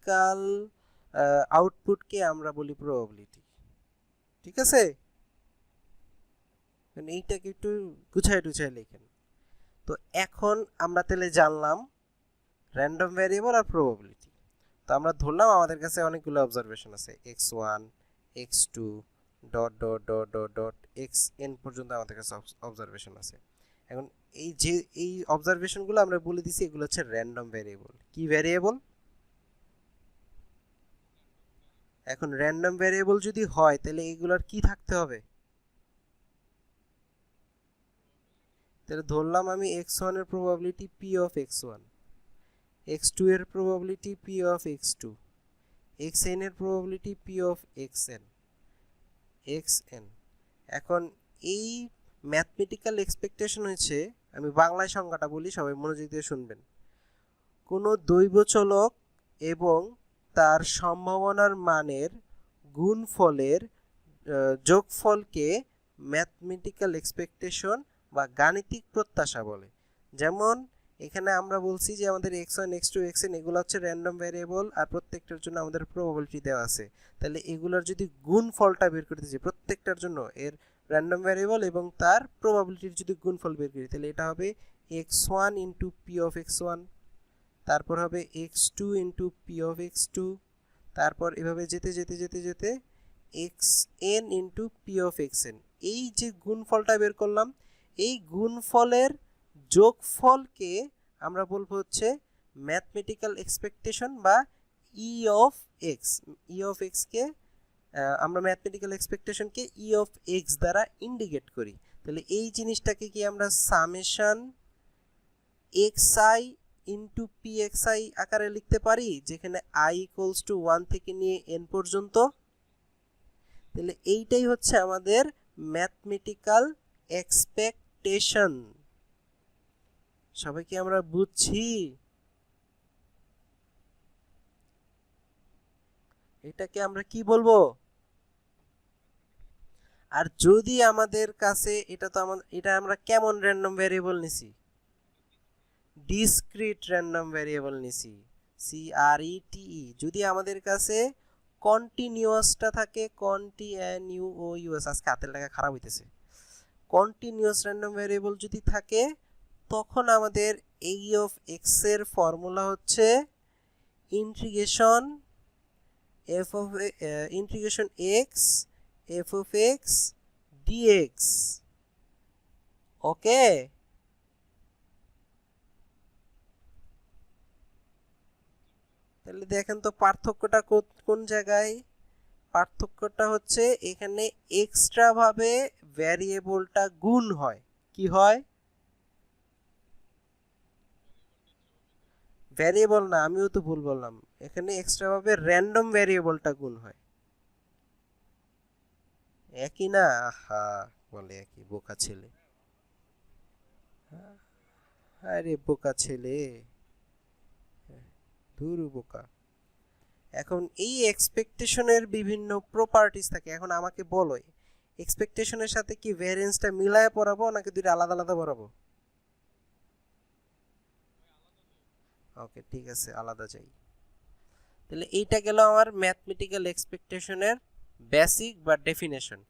Mathematical আউটপুটকে আমরা বলি probability. ঠিক আছে, এইটাকে একটু গুছায় টুছায় লেখেন। তো এখন আমরা তাহলে জানলাম র্যান্ডম ভ্যারিয়েবল আর প্রবাবিলিটি। তো আমরা ধরলাম আমাদের কাছে অনেকগুলো অবজারভেশন আছে, x1 x2 dot dot dot dot dot xn পর্যন্ত আমাদের কাছে অবজারভেশন আছে। এখন এই অবজারভেশনগুলো আমরা বলে দিছি এগুলো হচ্ছে র্যান্ডম ভ্যারিয়েবল। কি ভ্যারিয়েবল? এখন র্যান্ডম ভ্যারিয়েবল যদি হয় তাহলে এগুলোর কি থাকতে হবে? তাহলে ধরলাম আমি x1 এর probability p of x1, x2 এর probability p of x2, xn এর প্রবাবিলিটি p অফ xn। এখন এই ম্যাথমেটিক্যাল এক্সপেকটেশন হচ্ছে, আমি বাংলায় সংজ্ঞাটা বলি, সবাই মনোযোগ দিয়ে শুনবেন। কোনো দৈবচলক এবং তার সম্ভাবনার মানের গুণফলের যোগফলকে ম্যাথমেটিক্যাল এক্সপেকটেশন বা গাণিতিক প্রত্যাশা বলে। যেমন এখানে আমরা বলছি যে আমাদের x1 x2 xn এগুলো হচ্ছে র্যান্ডম ভ্যারিয়েবল, আর প্রত্যেকটার জন্য আমাদের প্রবাবিলিটি দেওয়া আছে। তাহলে এগুলোর যদি গুণফলটা বের করতে চাই প্রত্যেকটার জন্য, এর র্যান্ডম ভ্যারিয়েবল এবং তার প্রবাবিলিটির যদি গুণফল বের করি, তাহলে এটা হবে x1 into P of x1, তারপর হবে x2 into P of x2, তারপর এভাবে যেতে যেতে যেতে যেতে xn into P of xn। এই যে গুণফলটা বের করলাম, এই গুণফলের যোগফলকে আমরা বলবো হচ্ছে ম্যাথমেটিক্যাল এক্সপেকটেশন বা E of X. E of এক্সকে আমরা ম্যাথমেটিক্যাল এক্সপেকটেশনকে ই অফ এক্স দ্বারা ইন্ডিকেট করি। তাহলে এই জিনিসটাকে কি আমরা summation xi into P xi আকারে লিখতে পারি, যেখানে i ইকুয়ালস টু 1 থেকে নিয়ে n পর্যন্ত। তাহলে এইটাই হচ্ছে আমাদের ম্যাথমেটিক্যাল এক্সপেকটেশন। সবাই কি আমরা বুঝছি? এটাকে আমরা কি বলবো? আর যদি আমাদের কাছে এটা আমরা কেমন র্যান্ডম ভ্যারিয়েবল নিছি? ডিসক্রিট র্যান্ডম ভ্যারিয়েবল নিছি, CRETE। যদি আমাদের কাছে কন্টিনিউয়াসটা থাকে, কন্টিনিউয়াস, আজকে হাতের লেখা খারাপ হইতেছে, কন্টিনিউয়াস র্যান্ডম ভ্যারিয়েবল যদি থাকে, তখন আমাদের এই অফ এক্স এর ফর্মুলা হচ্ছে integration integration X F of X D X. Okay, তাহলে দেখেন তো পার্থক্যটা কোন জায়গায়? পার্থক্যটা হচ্ছে এখানে এক্সট্রা ভাবে ভ্যারিয়েবলটা গুণ হয়। কি হয়? ভ্যারিয়েবল না, আমিও তো ভুল বললাম, এখানে এক্সট্রা ভাবে র্যান্ডম ভ্যারিয়েবলটা গুণ হয়। একই না? আহা, বলে একই, বোকা ছেলে। আরে বোকা ছেলে, ধুরু বোকা। এখন এই এক্সপেকটেশনের বিভিন্ন প্রপার্টিজ থাকে। এখন আমাকে বলো, এক্সপেকটেশনের সাথে কি ভ্যারিয়েন্সটা মিলায় পড়াবো নাকি দুইটা আলাদা আলাদা পড়াবো? ওকে, ঠিক আছে, আলাদা যাই। তাহলে এইটা গেল আমার ম্যাথমেটিক্যাল এক্সপেকটেশনের বেসিক বা ডেফিনেশন।